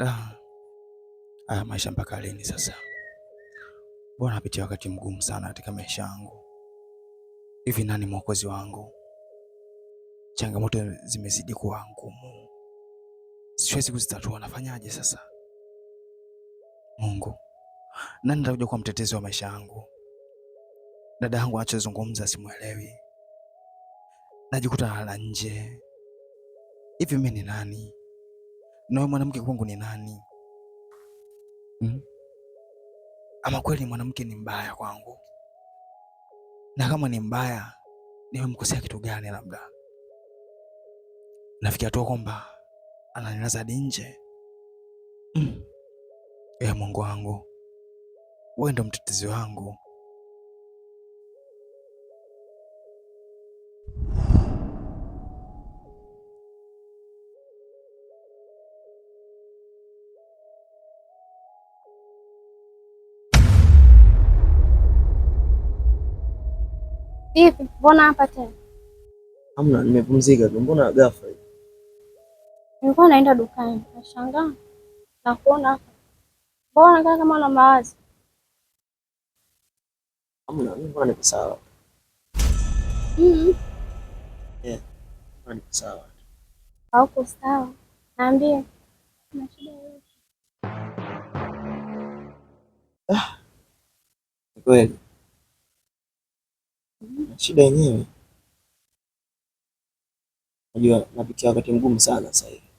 Haya maisha mpaka lini sasa? Bwana, napitia wakati mgumu sana katika maisha yangu. Hivi nani mwokozi wangu? Changamoto zimezidi kuwa ngumu, siwezi kuzitatua. Nafanyaje sasa? Mungu, nani atakuja kuwa mtetezi wa maisha yangu? Dada yangu anachozungumza simuelewi, najikuta nalala nje. Hivi mimi ni nani? Na wewe mwanamke kwangu ni nani? Ama kweli mwanamke ni mbaya kwangu? Na kama ni mbaya, nimemkosea kitu gani? Labda nafikia tu kwamba ananilaza hadi nje. Mungu wangu, wewe ndo mtetezi wangu. Vipi? Mbona hapa tena? Hamna, nimepumzika tu. Mbona ghafla? Nilikuwa naenda dukani, nashangaa na kuona hapa. Mbona unakaa kama una mawazo? Hamna, mimi mbona niko sawa. Niko sawa. Hauko sawa? Naambie. Kuna shida yoyote? Ni kweli. Shida yenyewe, najua napitia wakati mgumu sana sasa hivi.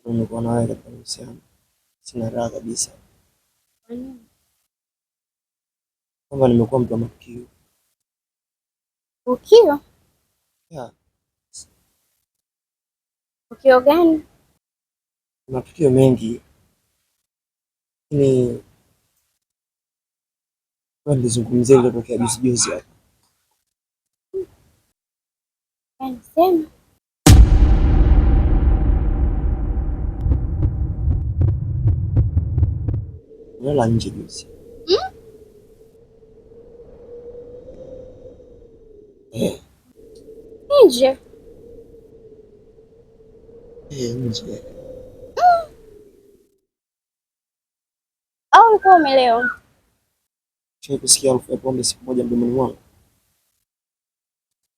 Niko na wewe katika mahusiano, sina raha kabisa. Kwa nini? Kama nimekuwa mtu wa matukio. Ukio? Yeah. Ukio gani? Matukio mengi. Ni nilizungumzia ile tokea juzi hapa. Sema. Nilala nje juzi. Nje? Nje. Au ulikuwa umelewa? Sio kusikia harufu ya pombe siku moja mdomoni mwangu.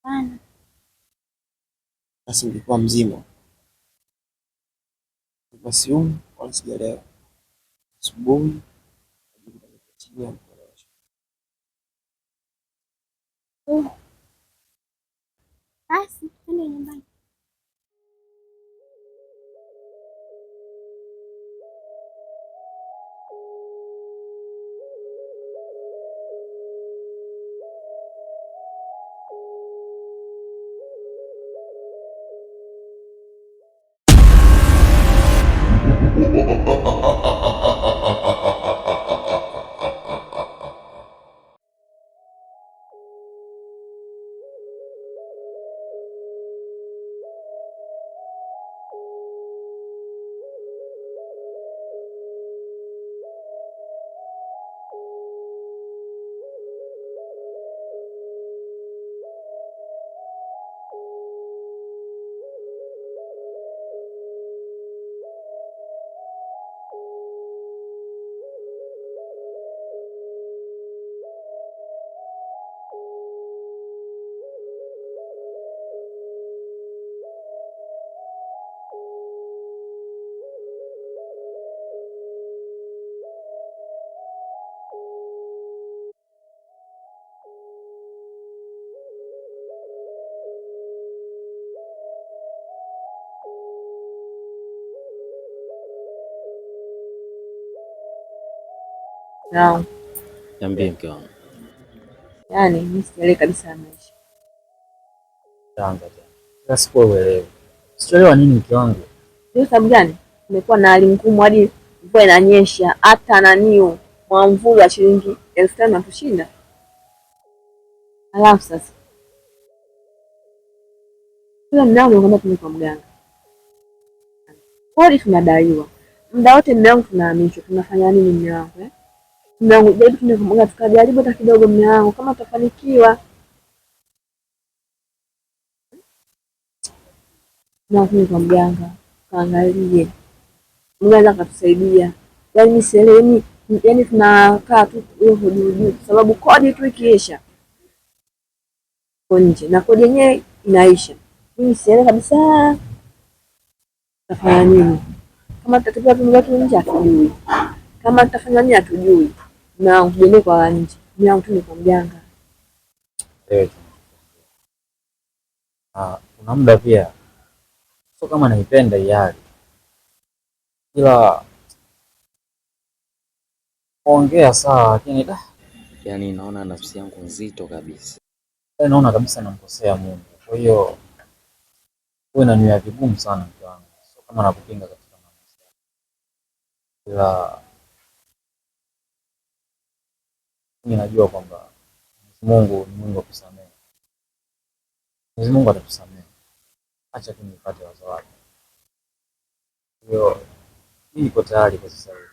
Hapana. Basi nilikuwa mzima. Basi wala sijalewa. Asubuhi chini ya mkoresho. Basi twende nyumbani. Niambie mke wangu. Yaani mimi sielewi kabisa ya maisha. Tanga tena. Sasa sikuelewi. Sielewi nini mke wangu? Kwa sababu gani? Nimekuwa na hali ngumu hadi mvua inanyesha, hata nanio mwamvuli wa shilingi 1500 natushinda. Alafu sasa. Kila mdao anakwenda kwa mganga. Kodi tunadaiwa. Muda wote mume wangu tunahamishwa. Tunafanya nini mume wangu eh? Mume wangu jaribu tunakumwanga tukajaribu hata kidogo mume wangu kama tutafanikiwa. na kuni kwa mganga kaangalie, mganga akatusaidia. Yaani mimi sielewi, yaani tunakaa tu juu kwa sababu kodi tu ikiisha nje na kodi yenyewe inaisha. Mimi sielewi kabisa tafanya nini, kama tutatoka vitu watu nje hatujui, kama tutafanya nini hatujui, na kujende kwa nje mimi tu ni kwa mganga. Kuna muda pia sio kama naipenda hali, ila ongea sawa, lakini yani naona nafsi yangu nzito kabisa. Naona kabisa namkosea Mungu. Kwa hiyo wewe unaniwia vigumu sana mke wangu. Sio kama nakupinga katika mambo yako. Ila mimi najua kwamba Mungu ni Mungu wa kusamehe. Mungu atatusamehe. Acha tu nipate wazo wake. Hiyo mimi niko tayari kwa sasa hivi.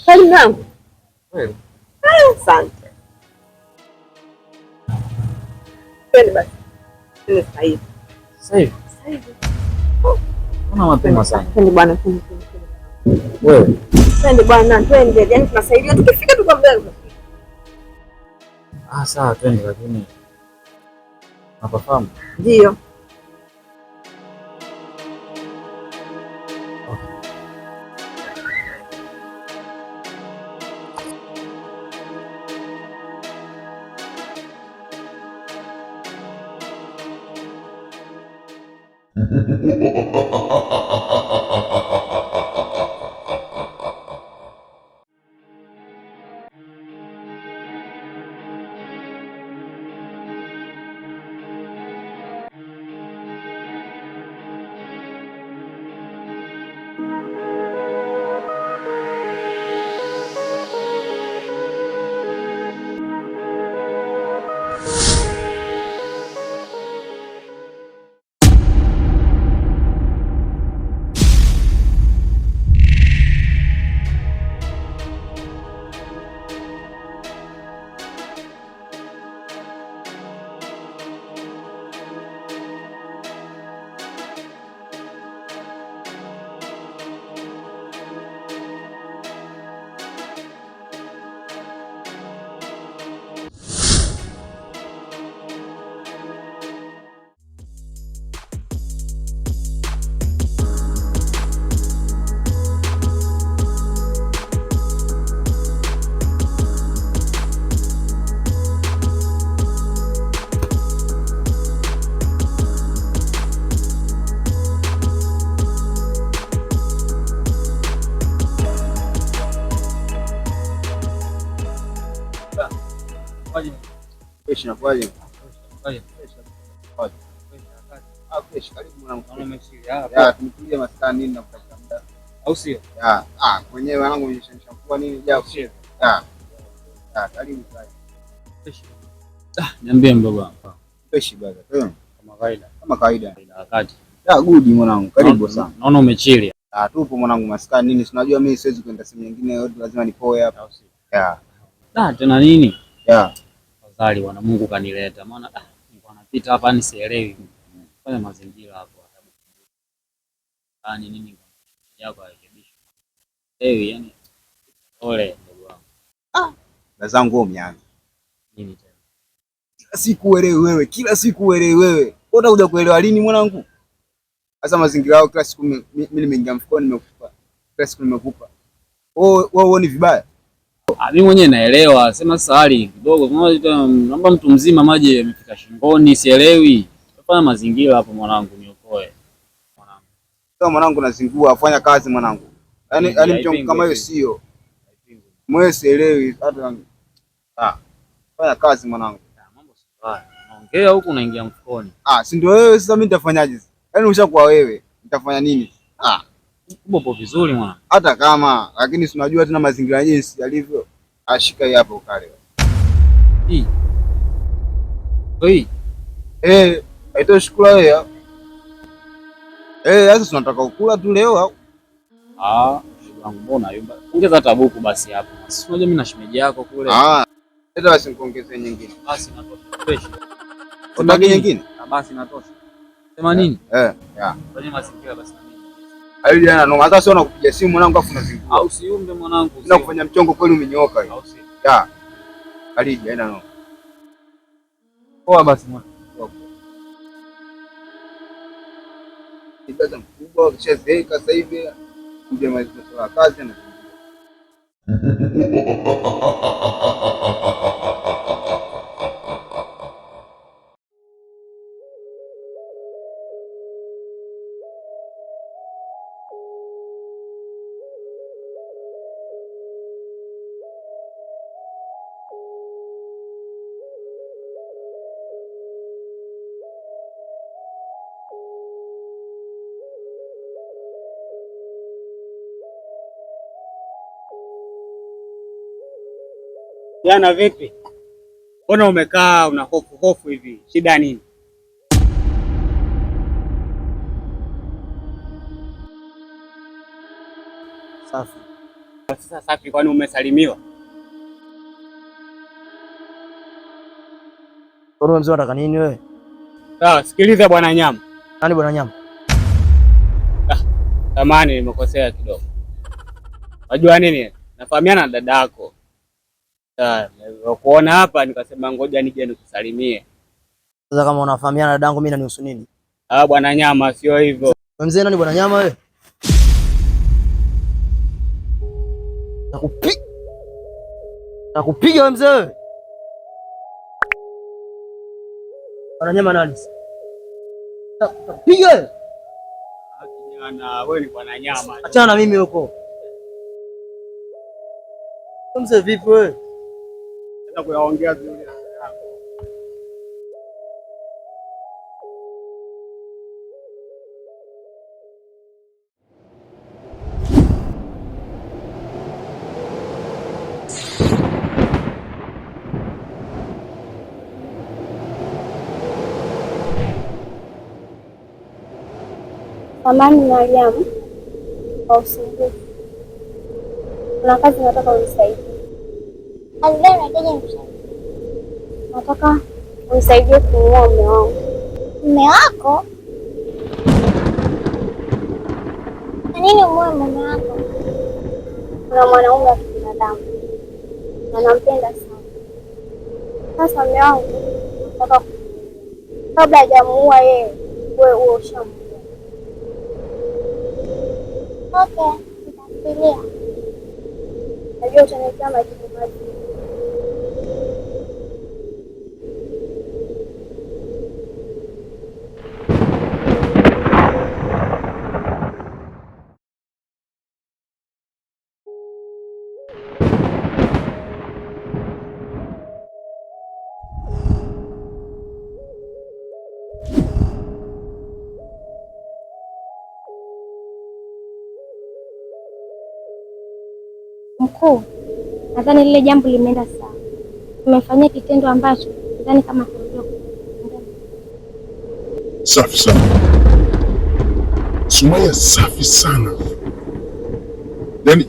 Kweli mwanangu? Kweli. Asante. Kweli basi. Ni sahihi. Sahihi. Sahihi. Kuna mapema sana. Twende bwana, twende. Wewe. Twende bwana, twende. Yaani tunasaidia tukifika tu kwa mbele. Sawa twende, lakini napafahamu. Ndio. Tumekuja maskani nini na kutafuta muda. Au sio? Mwenyewe wangu nishakuwa nini jao. Karibu sana. Niambie mdogo wangu. Fresh brother. Kama kawaida. Kama kawaida. Wakati. Good mwanangu. Karibu sana. Naona umechili. Tupo mwanangu maskani nini? Unajua mimi siwezi kwenda sehemu nyingine yote, lazima nipoe hapa. Au sio? Tena nini? Fadhali wana Mungu kanileta. Maana nilikuwa napita hapa ni sielewi. Fanya mazingira hapo. Nini yako rekebisho. Yani ole ndugu wangu. Bazangu wao mnyani. Nini tena? Kila siku uelewi wewe. Utakuja kuelewa lini mwanangu? Sasa mazingira yao kila siku mimi nimeingia mfukoni nimekupa. Kila siku nimekupa. Wao ni vibaya. Mimi mwenyewe naelewa, sema sasa hali kidogo. Naomba mtu mzima maji yamefika shingoni, sielewi. Fanya mazingira hapo mwanangu niokoe. Mwanangu nazingua, afanya kazi mwanangu. Yaani mchongo kama hiyo sio. Mwewe sielewi hata fanya kazi mwanangu. Mambo sawa. Naongea huku unaingia mfukoni. Si ndio wewe sasa mimi nitafanyaje? Yaani ushakuwa wewe, nitafanya nini? Upo vizuri mwana. Hata kama lakini si unajua tena mazingira jinsi yalivyo. Ashika hii hapo ukale. Hii. Haitoshukula wewe. Sasa tunataka kukula tu leo au? Wangu mbona yumba. Ongeza hata buku basi hapo. Si unajua mimi na shemeji yako kule. Leta basi nikuongezee nyingine. Basi natosha. Fresh. Unataka nyingine? Basi natosha. 80? Ya. Kwenye mazingira basi na mimi. Hayo jana no, hata sio nakupigia simu mwanangu afu nazingua. Au siumbe mwanangu. Na kufanya mchongo kweli umenyoka hiyo. Au si. Ya. Alija haina no. Poa basi mwanangu. Kaza mkubwa kishazeeka sasa hivi. Kuja masuala ya kazi na Jana vipi? Mbona umekaa una hofu hivi? Shida nini? Safi. Sasa safi, kwani umesalimiwa? Wewe mzee unataka nini wewe? Sawa, sikiliza bwana Nyama. Nani bwana Nyama? Samahani nimekosea kidogo. Unajua nini? Nafahamiana na dada yako. Kuona hapa nikasema ngoja nije nikusalimie. Sasa kama unafahamiana na dadangu mimi nanihusu nini? Bwana Nyama sio hivyo. Wewe mzee nani bwana Nyama wewe? Nakupiga wewe mzee wewe. Bwana Nyama nani? Nakupiga wewe. Kijana wewe ni bwana Nyama. Achana na mimi huko. Mzee vipi wewe? Nataka kuyaongea vizuri. Samahani Mariamu kwa usumbufu. Kuna kazi nataka unisaidie. Kazi gani unahitaji nikusaidie? Nataka unisaidie kumuoa mume wangu. Mume wako? Kwa nini umuoe mume wako? Kuna mwanaume wa kibinadamu na nampenda sana. Sasa mume wangu nataka kabla hajamuua yeye, wewe ushamuoa. Okay, nitafikiria. Najua utaniletea majibu mazuri. Mkuu, nadhani lile jambo limeenda sawa. Tumefanyia kitendo ambacho nadhani kama tunajua. Safi sana Sumaya, safi sana. Yaani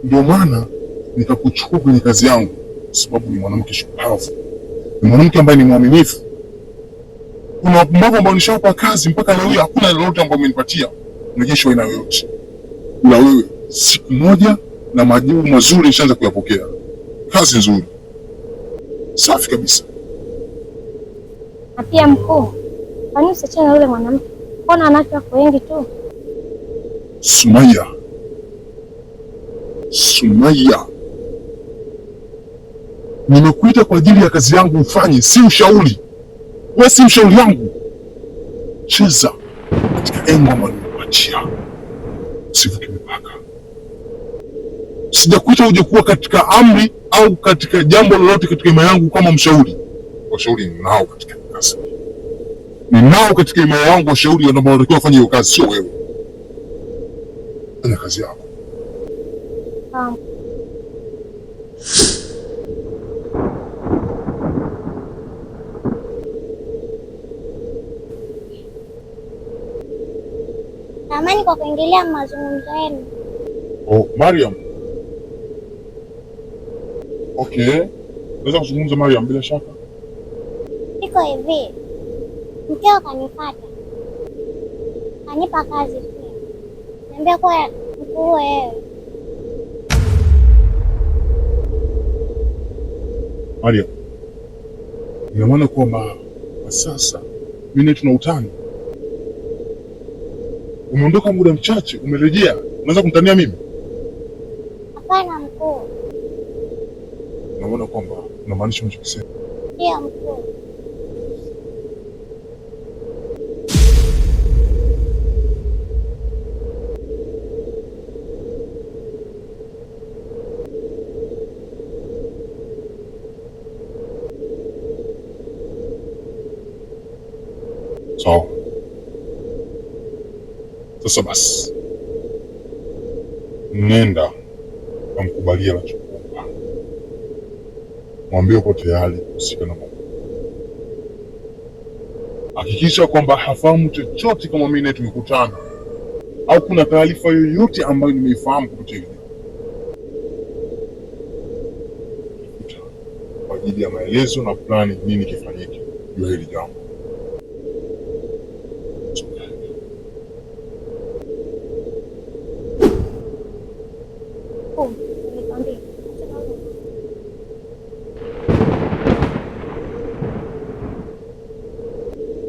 ndio maana nikakuchukua kwenye kazi yangu, kwa sababu ni mwanamke shupavu, ni mwanamke ambaye ni mwaminifu. Kuna wapumbavu ambao nishawapa kazi mpaka leo hii hakuna lolote ambao umenipatia mrejesho aina yoyote, ila wewe siku moja na majibu mazuri nishaanza kuyapokea. Kazi nzuri, safi kabisa. Na pia mkuu, kwa nini usiachane na yule mwanamke? Mbona wanawake wako wengi tu? Sumaya, nimekuita kwa ajili ya kazi yangu ufanye, si ushauri. Wewe si mshauri wangu. Cheza katika engo ambayo nimekuachia, usivuke mipaka. Sijakuita uje kuwa katika amri au katika jambo lolote katika imani yangu kama mshauri. Washauri ninao katika kazi, ninao katika imani yangu washauri ambao wanatakiwa wafanye hiyo kazi, sio wewe. Fanya kazi yako. Samahani kwa kuingilia mazungumzo yenu. Oh, Mariam. Okay. Naweza kuzungumza Mariam bila shaka? Iko hivi. Mkeo kanifuata. Kanipa kazi pia. Niambia kwa mkuu wewe. Maria, ina maana kwamba kwa sasa mimi tuna utani. Umeondoka muda mchache, umerejea, unaweza kumtania mimi? Hapana mkuu. Ina maana kwamba unamaanisha unachokisema? Ndio mkuu. Sawa. Sasa basi, nenda kamkubalia anachokuomba, mwambie uko tayari kuhusika na mambo. Hakikisha kwamba hafahamu chochote kama mimi naye tumekutana au kuna taarifa yoyote ambayo nimeifahamu kupitia hili kwa ajili ya maelezo na plani nini kifanyike juu ya hili jambo.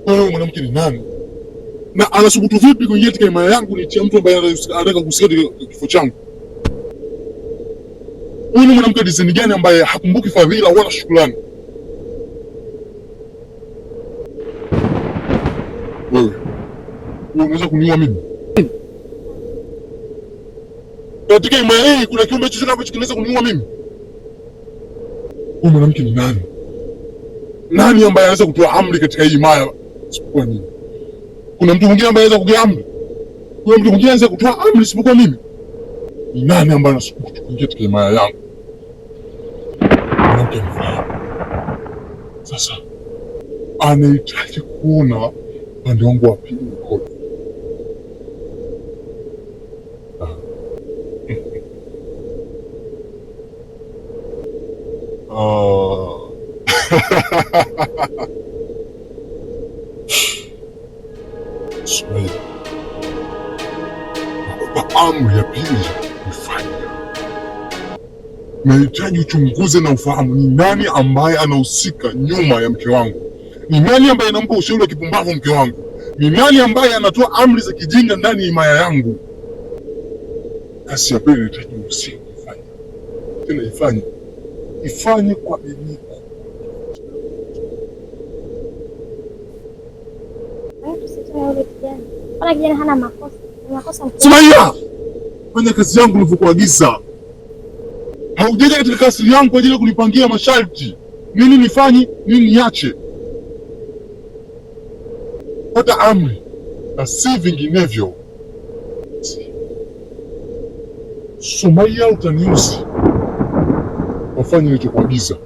Wewe mwanamke ni nani? Na anasubutu vipi kuingia katika himaya yangu nitia mtu ambaye anataka kuhusika katika kifo changu? Huyu ni mwanamke dizeni gani ambaye hakumbuki fadhila wala shukrani? Wewe unaweza kuniua mimi? Katika himaya hii kuna kiumbe chochote ambacho kinaweza kuniua mimi? Huyu mwanamke ni nani? Nani ambaye anaweza kutoa amri katika hii himaya isipokuwa mimi? Kuna mtu mwingine ambaye anaweza kutoa amri? Kuna mtu mwingine anaweza kutoa amri isipokuwa mimi? Ni nani ambaye anasubutu kuingia katika himaya yangu? Mwanamke mfahamu. Sasa anahitaji kuona upande wangu wa pili ukoje. Sumaila, nakupa amri ya pili ifanye. Nahitaji uchunguze na ufahamu ni nani ambaye anahusika nyuma ya mke wangu. Ni nani ambaye anampa ushauri wa kipumbavu mke wangu? Ni nani ambaye anatoa amri za kijinga ndani ya himaya yangu? Kasi ya pili nahitaji usiku ifanye. Tena ifanye kwa bidii. Kijana hana makosa. Sumaila, fanya kazi yangu nilivyokuagiza. Haujaja katika kasri yangu kwa ajili ya kunipangia masharti. Nini nifanye, nini niache. Pata amri na si vinginevyo. Sumaila, utaniuzi. Wafanye nilichokuagiza.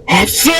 Hafsa!